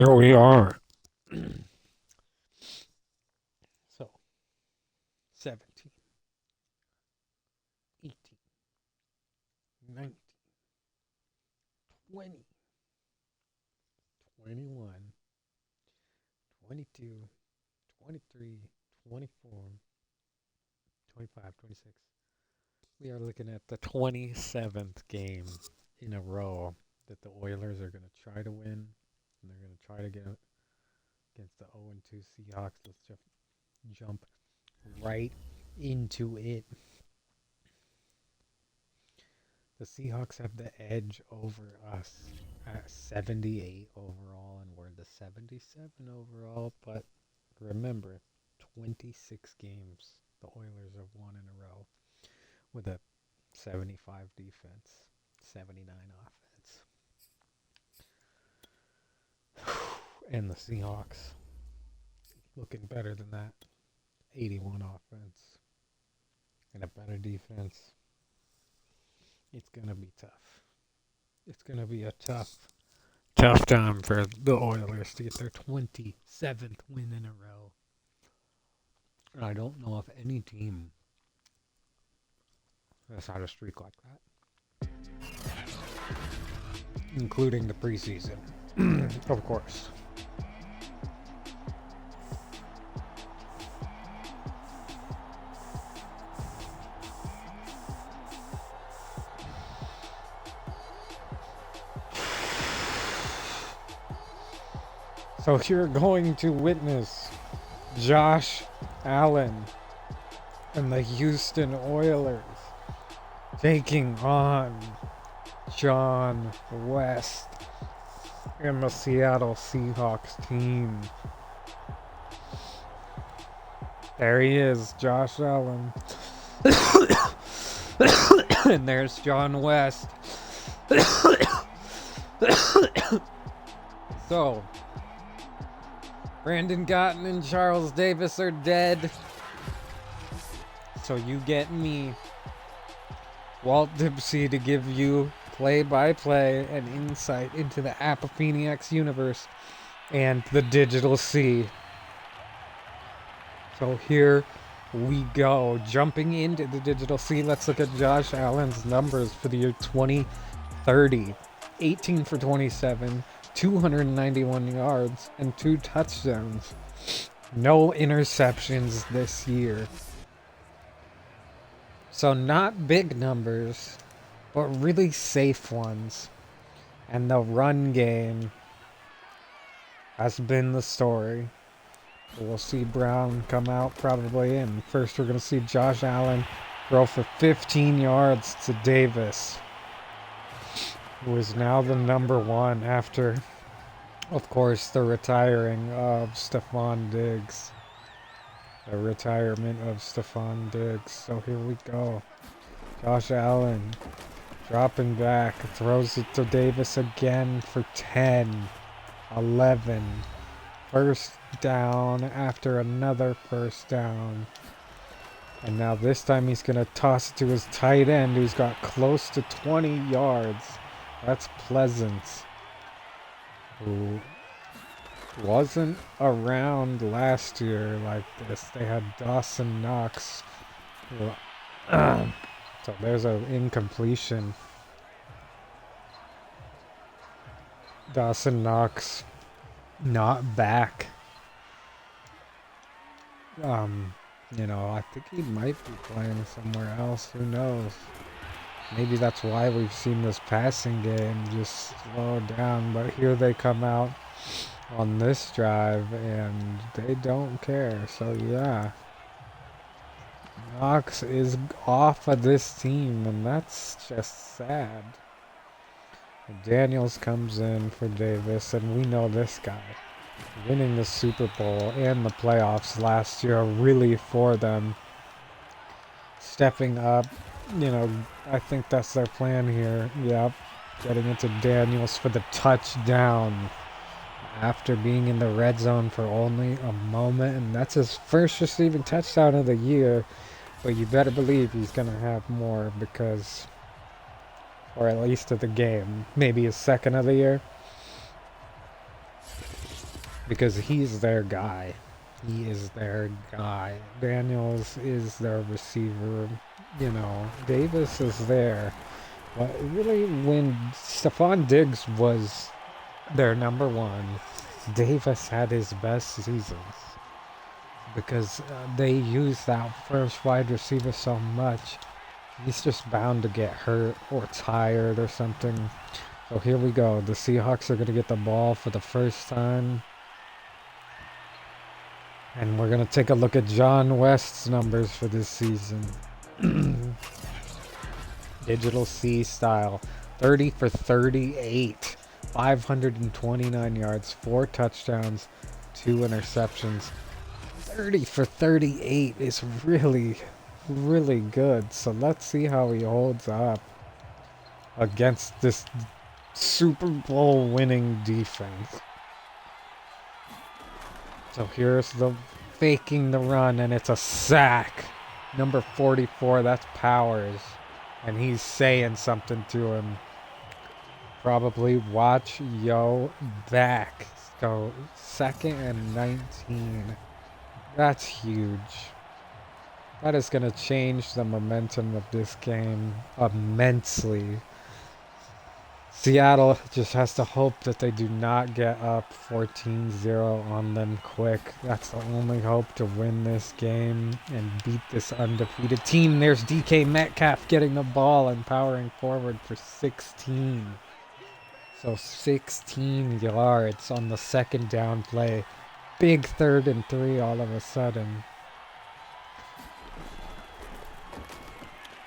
Here we are. So, 17, 18, 19, 20, 21, 22, 23, 24, 25, 26. We are looking at the 27th game in a row that the Oilers are going to try to win. And they're going to try to get against the 0-2 Seahawks. Let's just jump right into it. The Seahawks have the edge over us at 78 overall, and we're the 77 overall. But remember, 26 games the Oilers have won in a row with a 75 defense, 79 offense. And the Seahawks looking better than that. 81 offense and a better defense. It's going to be tough. It's going to be a tough time for the Oilers to get their 27th win in a row. And I don't know if any team has had a streak like that, including the preseason, of course. So you're going to witness Josh Allen and the Houston Oilers taking on John West and the Seattle Seahawks team. There he is, Josh Allen. And there's John West. So, Brandon Gotton and Charles Davis are dead. So you get me, Walt Dipsey, to give you play-by-play and insight into the Apophoeniacs universe and the Digital Sea. So here we go. Jumping into the Digital Sea, let's look at Josh Allen's numbers for the year 2030. 18 for 27, 291 yards, and 2 touchdowns. No interceptions this year. So not big numbers, but really safe ones. And the run game has been the story. We'll see Brown come out probably, and first we're going to see Josh Allen throw for 15 yards to Davis, who is now the number one after, of course, the retiring of Stephon Diggs. The retirement of Stephon Diggs. So here we go. Josh Allen dropping back, throws it to Davis again for 10, 11. First down after another first down. And now this time he's going to toss it to his tight end, who's got close to 20 yards. That's Pleasant, who wasn't around last year like this. They had Dawson Knox. So there's an incompletion. Dawson Knox not back. I think he might be playing somewhere else. Who knows? Maybe that's why we've seen this passing game just slow down. But here they come out on this drive, and they don't care. So, yeah. Knox is off of this team, and that's just sad. Daniels comes in for Davis, and we know this guy. Winning the Super Bowl and the playoffs last year really for them. Stepping up, I think that's their plan here. Yep, getting into Daniels for the touchdown after being in the red zone for only a moment, and that's his first receiving touchdown of the year. But you better believe he's going to have more because, or at least of the game, maybe his second of the year. because he's their guy. He is their guy. Daniels is their receiver. You know, Davis is there. But really, when Stephon Diggs was their number one, Davis had his best seasons because they use that first wide receiver so much. He's just bound to get hurt or tired or something. So here we go. The Seahawks are going to get the ball for the first time. And we're going to take a look at John West's numbers for this season. Digital C style. 30 for 38. 529 yards, 4 touchdowns, 2 interceptions. 30 for 38 is really, really good. So let's see how he holds up against this Super Bowl winning defense. So here's the faking the run, and it's a sack. Number 44, that's Powers. And he's saying something to him. Probably watch yo back. So 2nd and 19. That's huge. That is going to change the momentum of this game immensely. Seattle just has to hope that they do not get up 14-0 on them quick. That's the only hope to win this game and beat this undefeated team. There's DK Metcalf getting the ball and powering forward for 16. So 16 yards on the second down play. Big 3rd and 3 all of a sudden.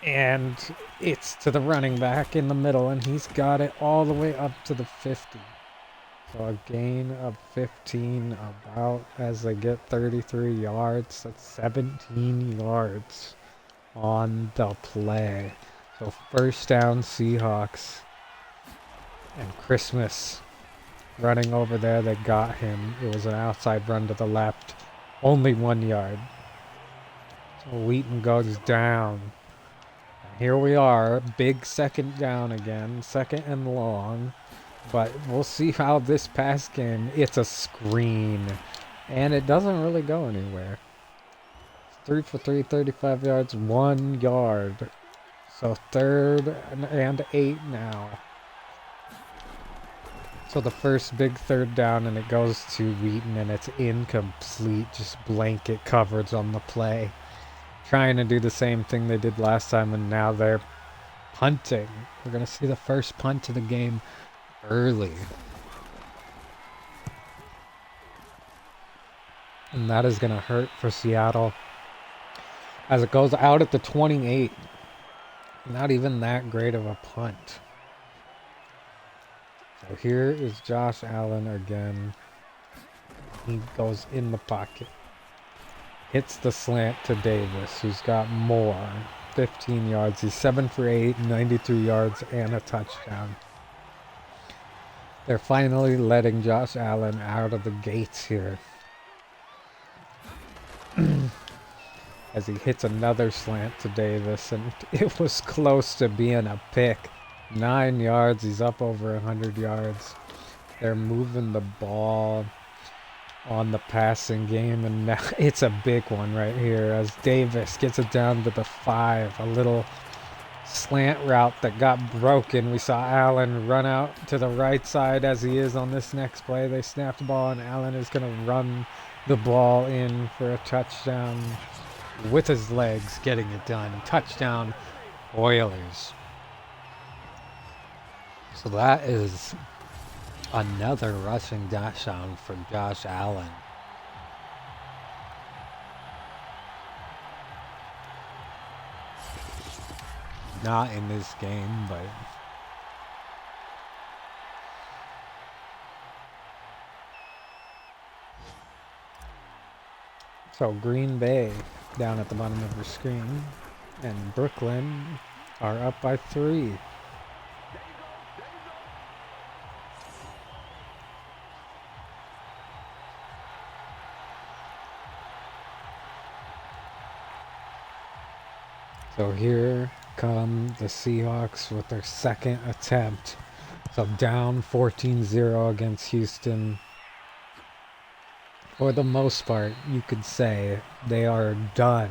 And it's to the running back in the middle, and he's got it all the way up to the 50. So a gain of 15 about as they get 33 yards. That's 17 yards on the play. So first down Seahawks. And Christmas running over there, they got him. It was an outside run to the left. Only 1 yard. So Wheaton goes down. Here we are, big 2nd down again, 2nd and long, but we'll see how this pass game, it's a screen, and it doesn't really go anywhere. 3 for 3, 35 yards, 1 yard, so 3rd and 8 now. So the first big 3rd down, and it goes to Wheaton, and it's incomplete, just blanket coverage on the play. Trying to do the same thing they did last time, and now they're punting. We're going to see the first punt of the game early. And that is going to hurt for Seattle as it goes out at the 28. Not even that great of a punt. So here is Josh Allen again. He goes in the pocket. Hits the slant to Davis, who's got more. 15 yards. He's 7 for 8, 93 yards, and a touchdown. They're finally letting Josh Allen out of the gates here. As he hits another slant to Davis, and it was close to being a pick. 9 yards. He's up over 100 yards. They're moving the ball on the passing game, and now it's a big one right here as Davis gets it down to the 5. A little slant route that got broken. We saw Allen run out to the right side as he is on this next play. They snapped the ball, and Allen is going to run the ball in for a touchdown with his legs, getting it done. Touchdown Oilers. So that is another rushing touchdown for Josh Allen. Not in this game, but so Green Bay down at the bottom of your screen, and Brooklyn are up by 3. So here come the Seahawks with their second attempt. So down 14-0 against Houston. For the most part, you could say they are done.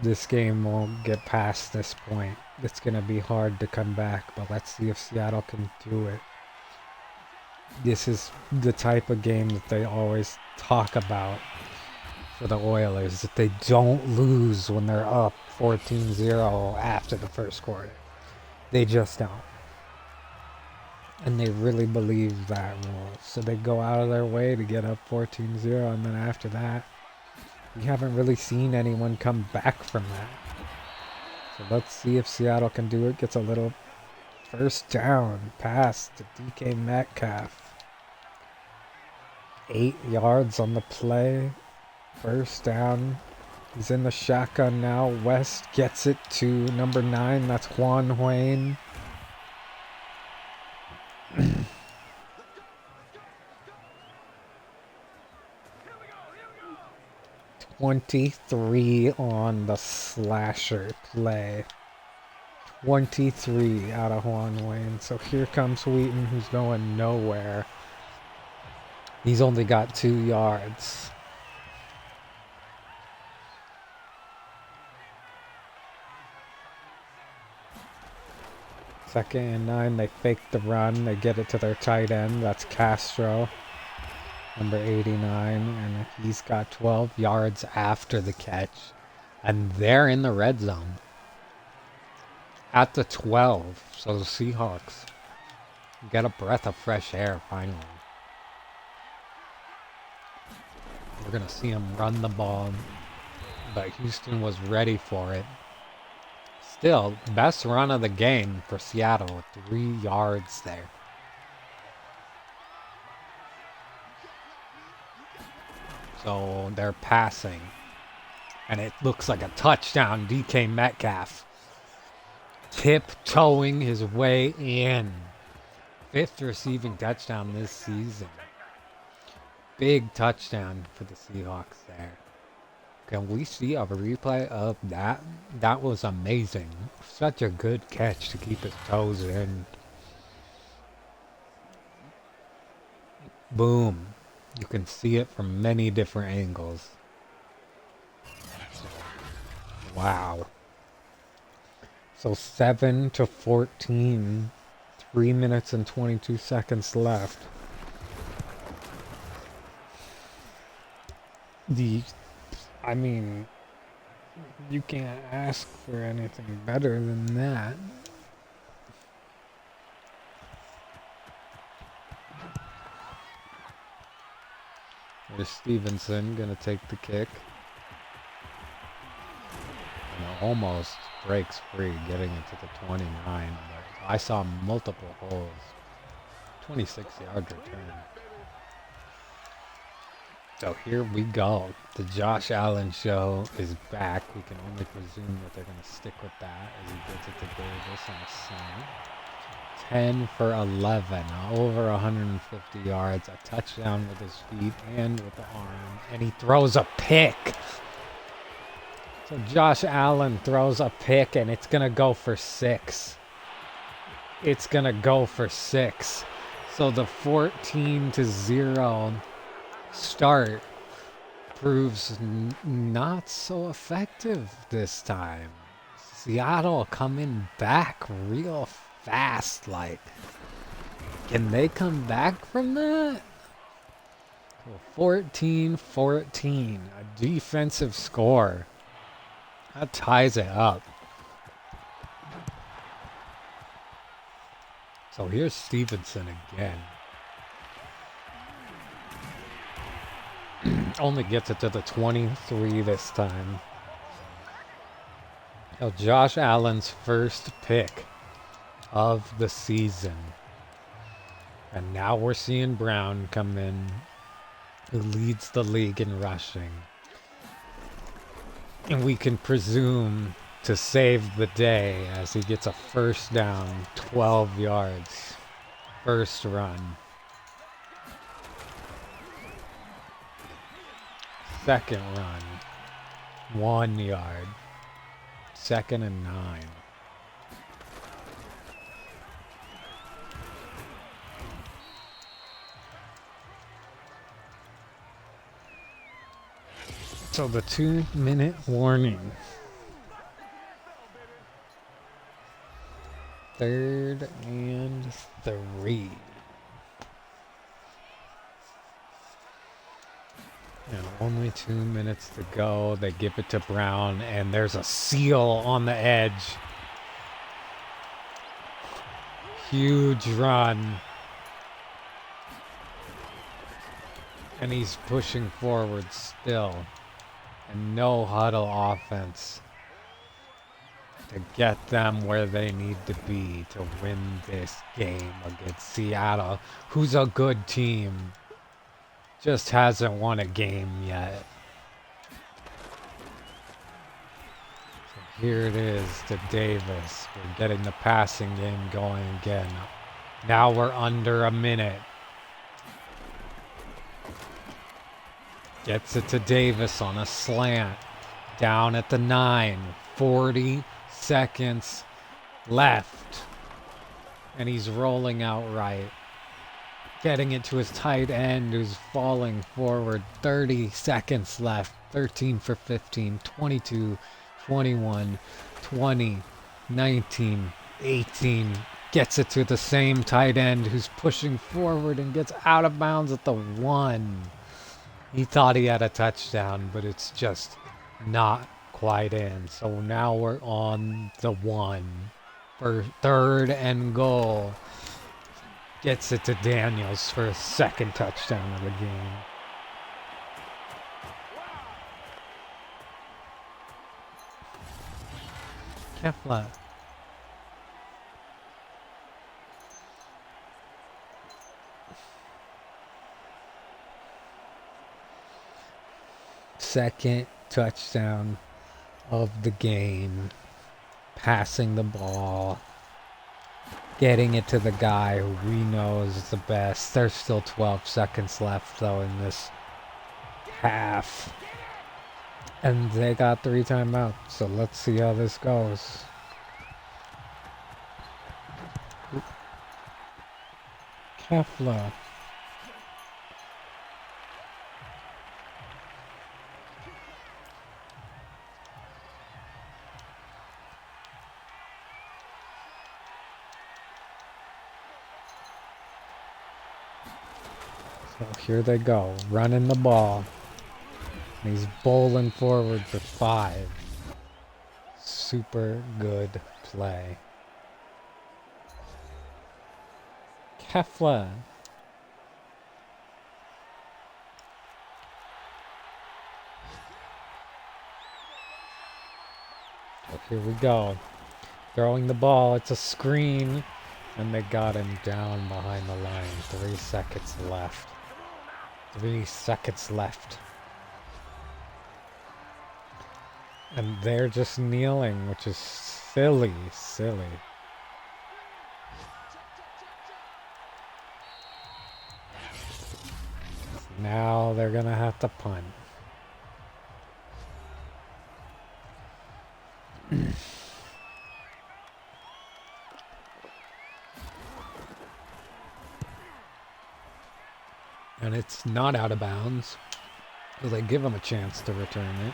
This game won't get past this point. It's going to be hard to come back, but let's see if Seattle can do it. This is the type of game that they always talk about for the Oilers, that they don't lose when they're up 14-0 after the first quarter. They just don't. And they really believe that rule. So they go out of their way to get up 14-0, and then after that, we haven't really seen anyone come back from that. So let's see if Seattle can do it. Gets a little first down pass to DK Metcalf. 8 yards on the play. First down. He's in the shotgun now. West gets it to number 9. That's Juan Wayne. 23 on the slasher play. 23 out of Juan Wayne. So here comes Wheaton, who's going nowhere. He's only got 2 yards. Second and 9, they fake the run. They get it to their tight end. That's Castro, number 89. And he's got 12 yards after the catch. And they're in the red zone. At the 12. So the Seahawks get a breath of fresh air finally. We're going to see him run the ball. But Houston was ready for it. Still, best run of the game for Seattle with 3 yards there. So they're passing. And it looks like a touchdown. DK Metcalf tiptoeing his way in. 5th receiving touchdown this season. Big touchdown for the Seahawks there. Can we see a replay of that? That was amazing. Such a good catch to keep his toes in. Boom. You can see it from many different angles. Wow. So 7-14. 3 minutes and 22 seconds left. I mean, you can't ask for anything better than that. There's Stevenson gonna take the kick. And almost breaks free, getting it to the 29. But I saw multiple holes. 26-yard return. So here we go. The Josh Allen show is back. We can only presume that they're going to stick with that as he gets it to Davis on a slant. 10 for 11, over 150 yards, a touchdown with his feet and with the arm, and he throws a pick. So Josh Allen throws a pick, and it's going to go for 6. It's going to go for 6. So the 14-0 start proves not so effective this time. Seattle coming back real fast. Like, can they come back from that? 14-14, a defensive score. That ties it up. So here's Stevenson again. Only gets it to the 23 this time. Now, Josh Allen's first pick of the season. And now we're seeing Brown come in, who leads the league in rushing. And we can presume to save the day as he gets a first down, 12 yards. First run. Second run, 1 yard. 2nd and 9. So the 2-minute warning. 3rd and 3. And only 2 minutes to go. They give it to Brown, and there's a seal on the edge. Huge run. And he's pushing forward still. And no huddle offense to get them where they need to be to win this game against Seattle, who's a good team. Just hasn't won a game yet. So here it is to Davis. We're getting the passing game going again. Now we're under a minute. Gets it to Davis on a slant. Down at the 9. 40 seconds left. And he's rolling out right. Getting it to his tight end who's falling forward. 30 seconds left. 13 for 15. 22, 21, 20, 19, 18. Gets it to the same tight end who's pushing forward and gets out of bounds at the 1. He thought he had a touchdown, but it's just not quite in. So now we're on the 1 for 3rd and goal. Gets it to Daniels for a 2nd touchdown of the game. Kefla. Second touchdown of the game. Passing the ball. Getting it to the guy who we know is the best. There's still 12 seconds left, though, in this half. And they got 3 timeouts, so let's see how this goes. Kefla. So here they go, running the ball. And he's bowling forward for 5. Super good play. Kefla. So here we go. Throwing the ball, it's a screen. And they got him down behind the line. 3 seconds left. 3 seconds left. And they're just kneeling, which is silly. Now they're gonna have to punt. And it's not out of bounds, so they give him a chance to return it.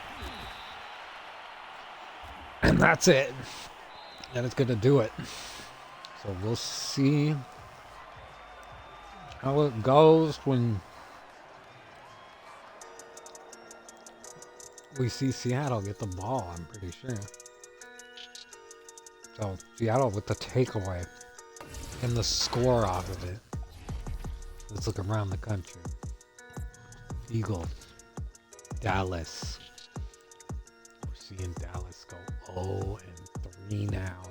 And that's it. And it's gonna do it. So we'll see how it goes when we see Seattle get the ball, I'm pretty sure. So Seattle with the takeaway and the score off of it. Let's look around the country. Eagles, Dallas. We're seeing Dallas go 0-3 now.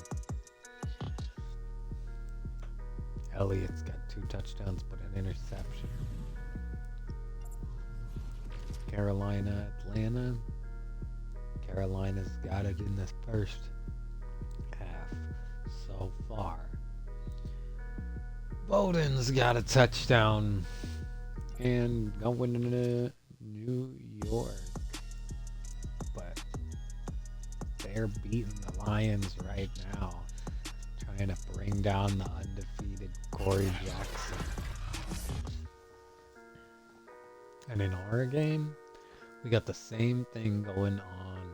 Elliott's got 2 touchdowns but an interception. Carolina, Atlanta. Carolina's got it in this first half so far. Bowden's got a touchdown and going to New York. But they're beating the Lions right now, trying to bring down the undefeated Corey Jackson. And in our game, We got the same thing going on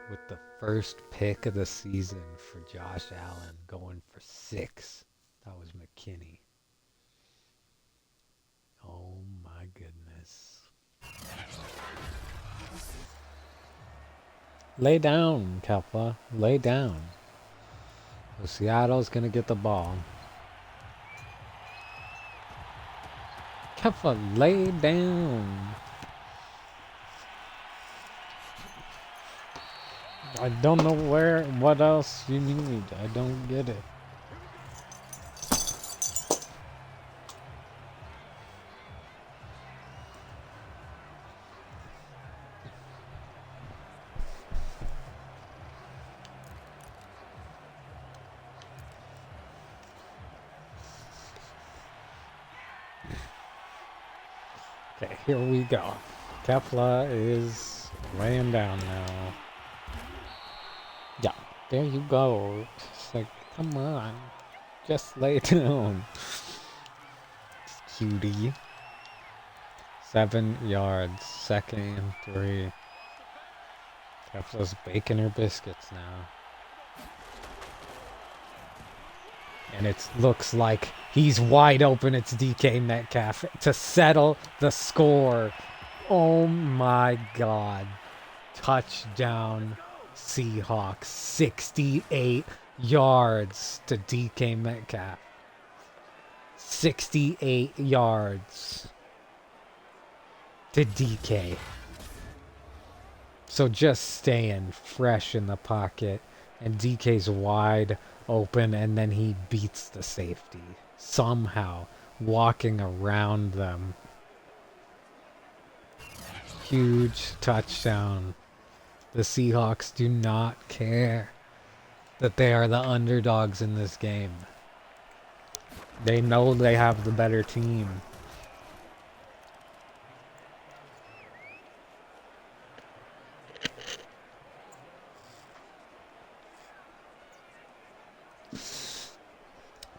with the first pick of the season for Josh Allen, going for 6. That was McKinney. Oh my goodness. Lay down, Kefla. Lay down. So Seattle's going to get the ball. Kefla, lay down. I don't know what else you need. I don't get it. Okay, here we go. Kefla is laying down now. Yeah, there you go. It's like, come on. Just lay down. Cutie. 7 yards. 2nd and 3. Kefla's baking her biscuits now. And it looks like he's wide open. It's DK Metcalf to settle the score. Oh my God. Touchdown Seahawks. 68 yards to DK Metcalf. 68 yards to DK. So just staying fresh in the pocket. And DK's wide open, and then he beats the safety. Somehow walking around them. Huge touchdown. The Seahawks do not care that they are the underdogs in this game. They know they have the better team.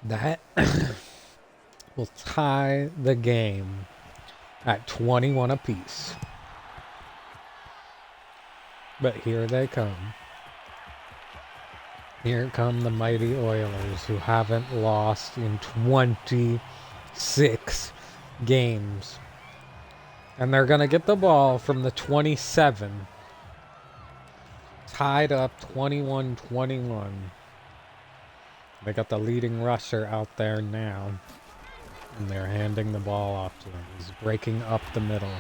That will tie the game at 21 apiece. But here they come. Here come the mighty Oilers, who haven't lost in 26 games. And they're going to get the ball from the 27. Tied up 21-21. They got the leading rusher out there now. And they're handing the ball off to him. He's breaking up the middle.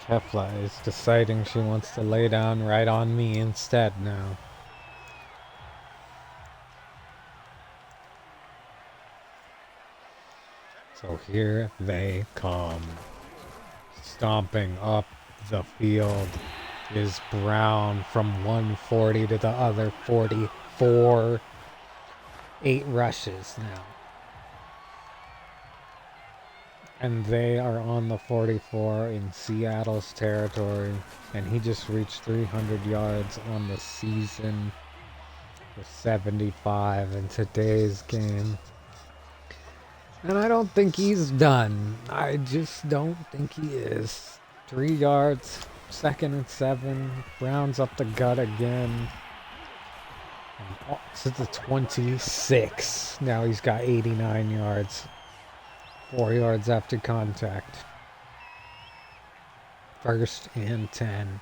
Kefla is deciding she wants to lay down right on me instead now. So here they come. Stomping up the field is Brown from 140 to the other 44. 8 rushes now. And they are on the 44 in Seattle's territory. And he just reached 300 yards on the season with 75 in today's game. And I don't think he's done. I just don't think he is. 3 yards, 2nd and 7. Brown's up the gut again. To the 26. Now he's got 89 yards. 4 yards after contact. 1st and 10.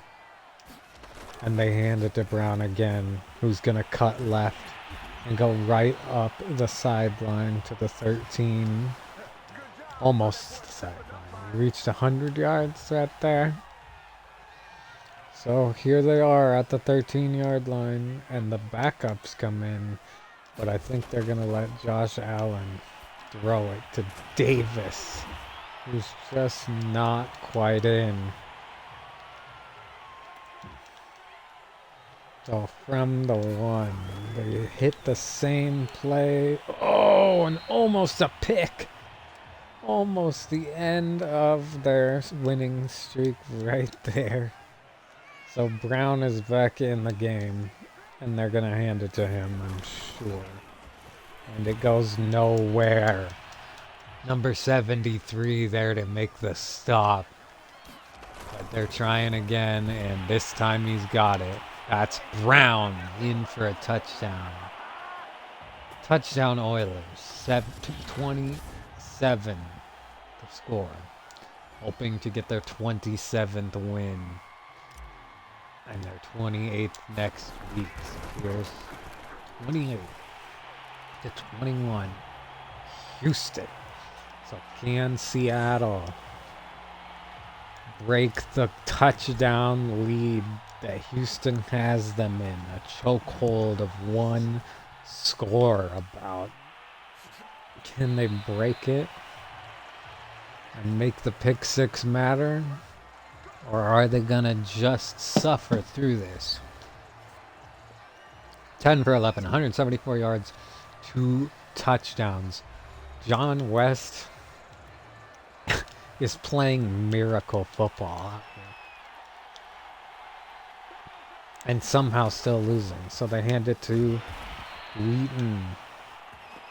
And they hand it to Brown again, who's going to cut left and go right up the sideline to the 13. Almost the sideline. He reached 100 yards right there. So here they are at the 13-yard line, and the backups come in. But I think they're going to let Josh Allen throw it to Davis, who's just not quite in. So from the 1, they hit the same play. Oh, and almost a pick. Almost the end of their winning streak right there. So Brown is back in the game, and they're going to hand it to him, I'm sure. And it goes nowhere. Number 73 there to make the stop. They're trying again, and this time he's got it. That's Brown in for a touchdown. Touchdown Oilers, 27 to score. Hoping to get their 27th win. And their 28th next week. So here's 28 to 21. Houston. So can Seattle break the touchdown lead that Houston has them in? A chokehold of one score about. Can they break it and make the pick six matter? Or are they gonna just suffer through this? 10 for 11, 174 yards, 2 touchdowns. John West is playing miracle football out here. And somehow still losing. So they hand it to Wheaton,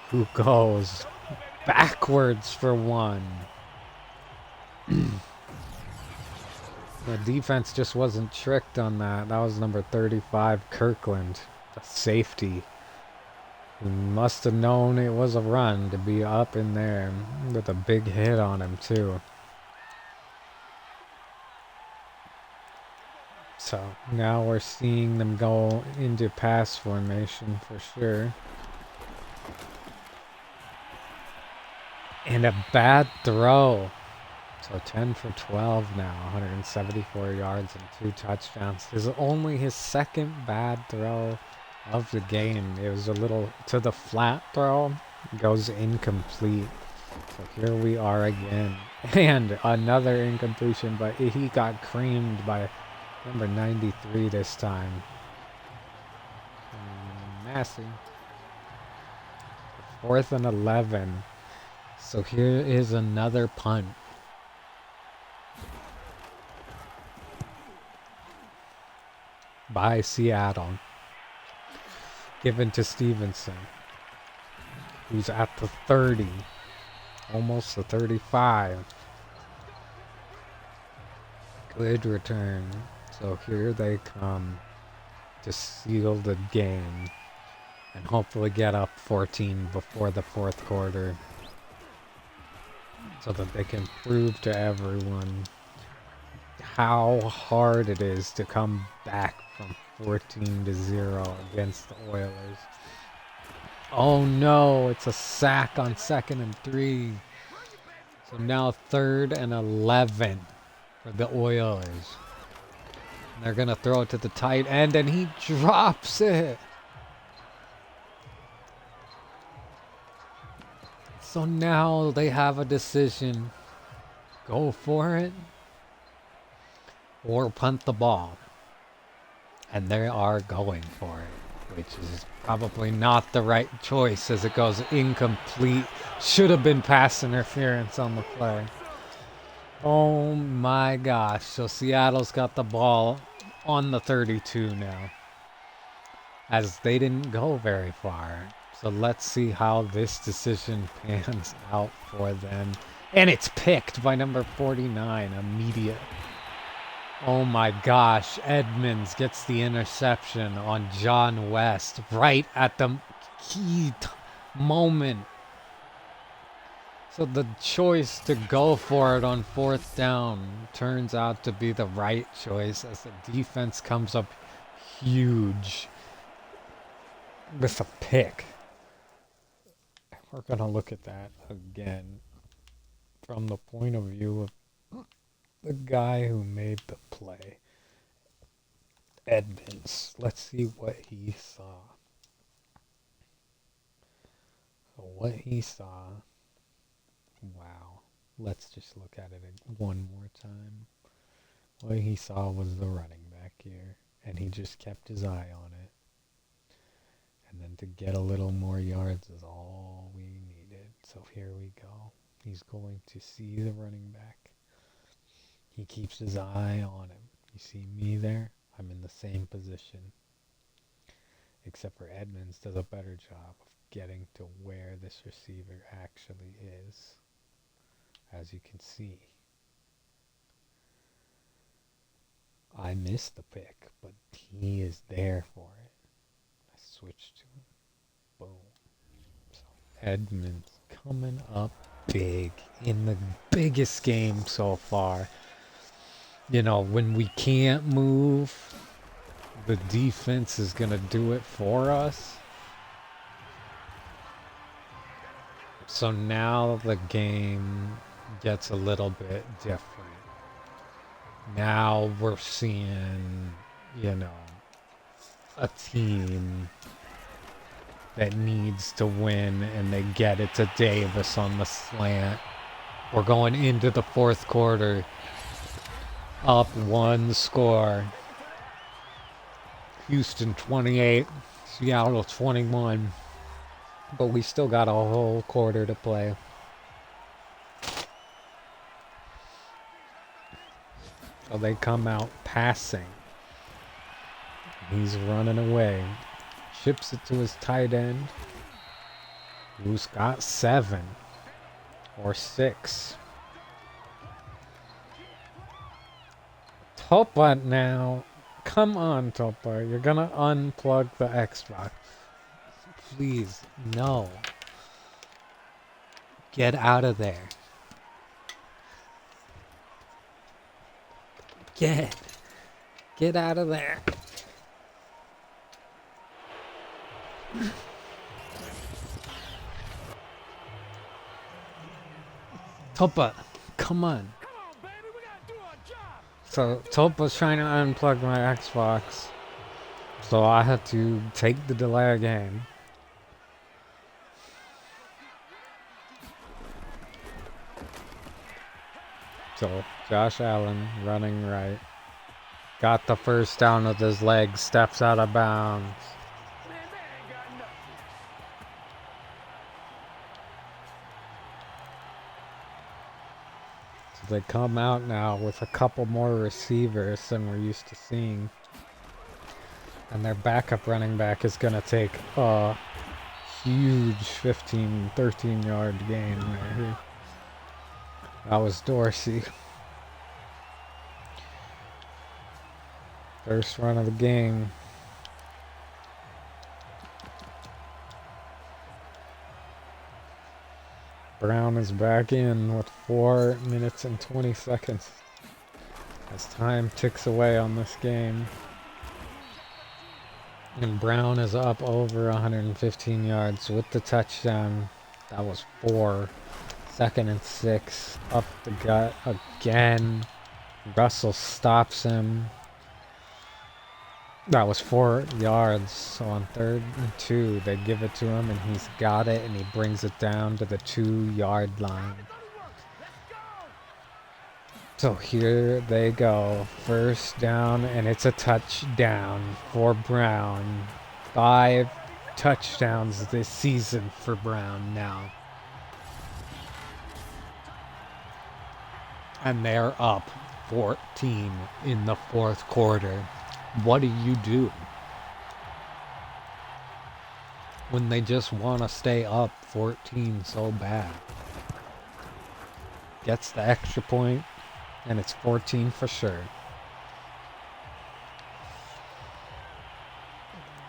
who goes backwards for one. The defense just wasn't tricked on that. That was number 35, Kirkland, the safety. He must have known it was a run to be up in there with a big hit on him, too. So now we're seeing them go into pass formation for sure. And a bad throw. So 10 for 12 now, 174 yards and 2 touchdowns. This is only his second bad throw of the game. It was a little to the flat throw, goes incomplete. So here we are again. And another incompletion, but he got creamed by number 93 this time. Massey. 4th and 11. So here is another punt. By Seattle. Given to Stevenson. Who's at the 30. Almost the 35. Good return. So here they come to seal the game. And hopefully get up 14 before the 4th quarter. So that they can prove to everyone how hard it is to come back from 14-0 against the Oilers. Oh no, it's a sack on 2nd and 3. So now 3rd and 11 for the Oilers. And they're going to throw it to the tight end and he drops it. So now they have a decision. Go for it or punt the ball. And they are going for it, which is probably not the right choice as it goes incomplete. Should have been pass interference on the play. Oh my gosh. So Seattle's got the ball on the 32 now, as they didn't go very far. So let's see how this decision pans out for them. And it's picked by number 49, immediate. Oh my gosh, Edmonds gets the interception on John West right at the key moment. So the choice to go for it on 4th down turns out to be the right choice as the defense comes up huge with a pick. We're going to look at that again from the point of view of the guy who made the play, Edmonds. Let's see what he saw. So what he saw, wow. Let's just look at it one more time. What he saw was the running back here, and he just kept his eye on it. And then to get a little more yards is all we needed. So here we go. He's going to see the running back. He keeps his eye on him. You see me there? I'm in the same position. Except for Edmonds does a better job of getting to where this receiver actually is. As you can see. I missed the pick, but he is there for it. I switched to him. Boom. So Edmonds coming up big in the biggest game so far. You know, when we can't move, the defense is going to do it for us. So now the game gets a little bit different. Now we're seeing, you know, a team that needs to win, and they get it to Davis on the slant. We're going into the fourth quarter, up one score. Houston 28, Seattle 21. But we still got a whole quarter to play. So they come out passing. He's running away. Chips it to his tight end, who's got 7 or 6. Topa now. Come on, Topa. You're gonna unplug the Xbox. Please, no. Get out of there. Get out of there. Topa, come on. So Topa's trying to unplug my Xbox, so I had to take the delay game. So Josh Allen running right, got the first down with his leg, steps out of bounds. They come out now with a couple more receivers than we're used to seeing. And their backup running back is going to take a huge 15, 13-yard gain right here. That was Dorsey. First run of the game. Brown is back in with 4 minutes and 20 seconds as time ticks away on this game. And Brown is up over 115 yards with the touchdown. That was 4. 2nd and 6. Up the gut again. Russell stops him. That was 4 yards. So on 3rd and 2, they give it to him, and he's got it, and he brings it down to the 2-yard line. So here they go. First down, and it's a touchdown for Brown. 5 touchdowns this season for Brown now. And they're up 14 in the fourth quarter. What do you do when they just want to stay up 14 so bad? Gets the extra point, and it's 14 for sure.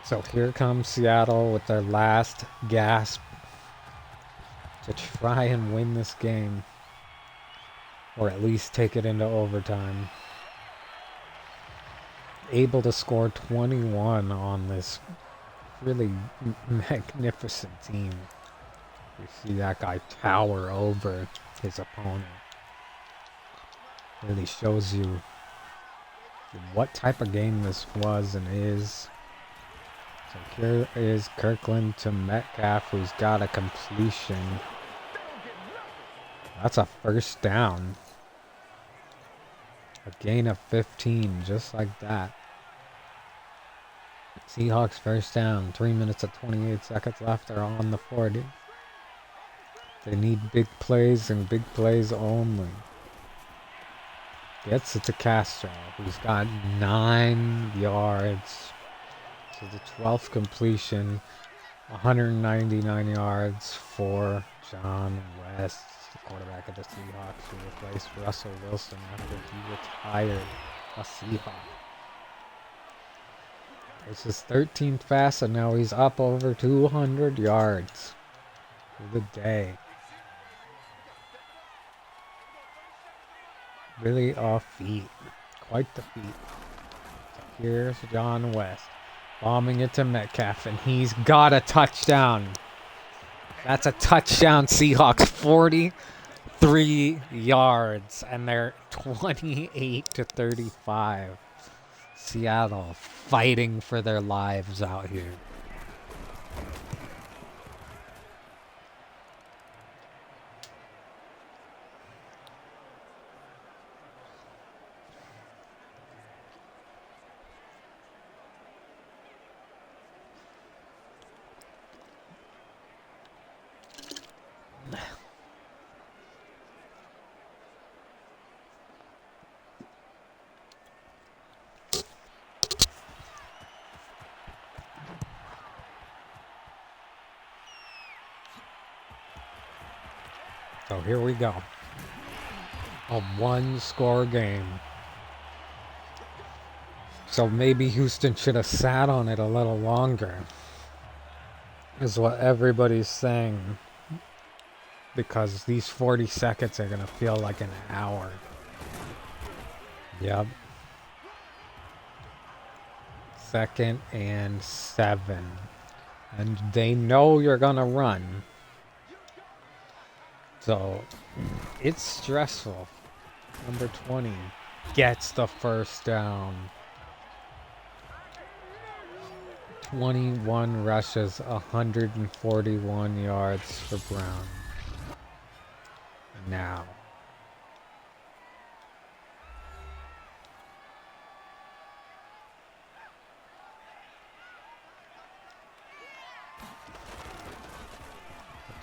So here comes Seattle with their last gasp to try and win this game, or at least take it into overtime. Able to score 21 on this really magnificent team. You see that guy tower over his opponent. Really shows you what type of game this was and is. So here is Kirkland to Metcalf, who's got a completion. That's a first down. A gain of 15, just like that. Seahawks first down. 3 minutes and 28 seconds left. They're on the 40. They need big plays and big plays only. Gets it to Castro, who's got 9 yards. So the 12th completion. 199 yards for John West, the quarterback of the Seahawks, who replaced Russell Wilson after he retired a Seahawk. This is 13th pass, and now he's up over 200 yards for the day. Really a feat. Quite the feat. So here's John West. Bombing it to Metcalf, and he's got a touchdown. That's a touchdown, Seahawks. 43 yards, and they're 28-35. Seattle fighting for their lives out here. So here we go. A one-score game. So maybe Houston should have sat on it a little longer, is what everybody's saying. Because these 40 seconds are going to feel like an hour. Yep. 2nd and 7. And they know you're going to run. So, it's stressful. Number 20 gets the first down. 21 rushes, 141 yards for Brown. Now.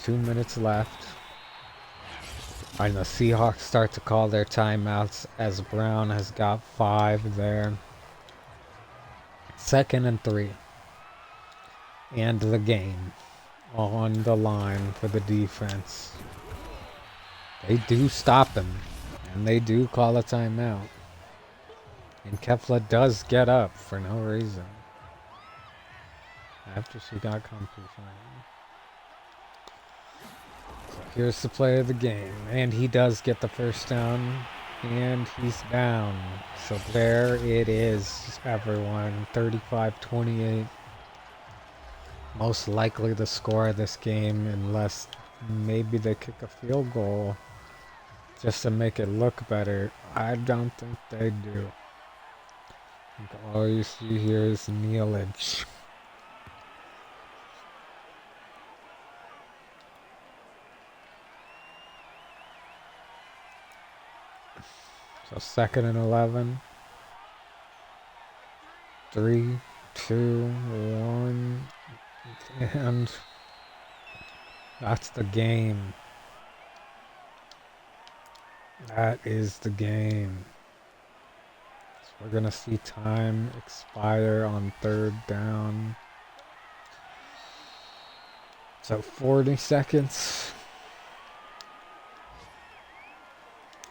Two minutes left. And the Seahawks start to call their timeouts as Brown has got 5 there. 2nd and 3. And the game on the line for the defense. They do stop him. And they do call a timeout. And Kefla does get up for no reason. After she got comfy finally. Here's the play of the game, and he does get the first down, and he's down. So there it is, everyone, 35-28. Most likely the score of this game, unless maybe they kick a field goal just to make it look better. I don't think they do. I think all you see here is kneelage. So 2nd and 11. 3, 2, 1. And that's the game. That is the game. So we're going to see time expire on 3rd down. So 40 seconds.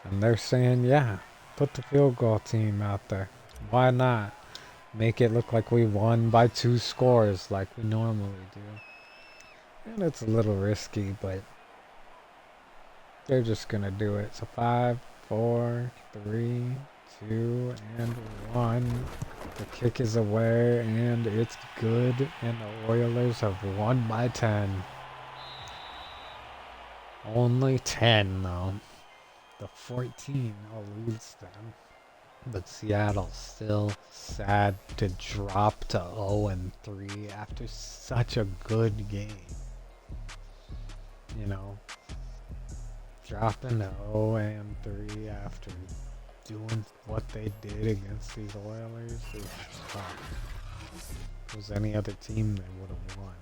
And they're saying, yeah, put the field goal team out there. Why not? Make it look like we won by 2 scores like we normally do. And it's a little risky, but they're just going to do it. So 5, 4, 3, 2, and 1. The kick is away, and it's good. And the Oilers have won by 10. Only 10, though. The 14 eludes them. But Seattle still sad to drop to 0-3 after such a good game. You know, dropping to 0-3 after doing what they did against these Oilers is tough. If it was any other team, they would have won.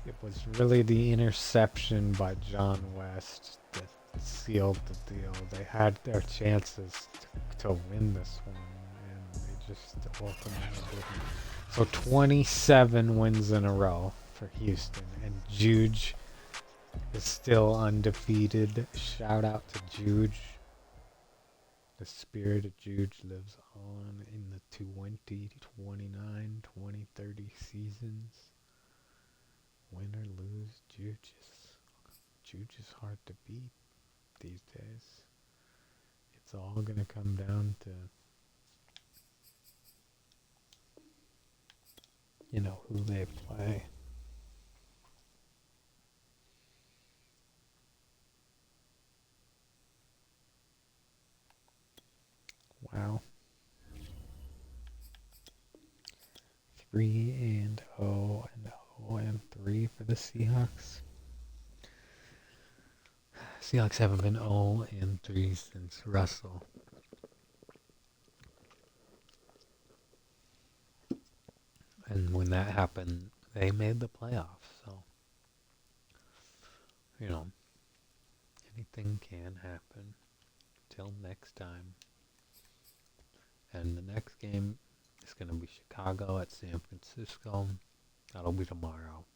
It was really the interception by John West that sealed the deal. They had their chances to win this one, and they just ultimately didn't. So 27 wins in a row for Houston, and Juge is still undefeated. Shout out to Juge. The spirit of Juge lives on in the 2029, 2030 seasons. Win or lose, Juge is hard to beat these days. It's all gonna come down to, who they play. Wow. 3-0 and 0-3 for the Seahawks. Seahawks haven't been 0-3 since Russell. And when that happened, they made the playoffs. So, anything can happen. Till next time. And the next game is going to be Chicago at San Francisco. That'll be tomorrow.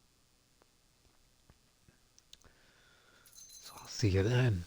So I'll see you then.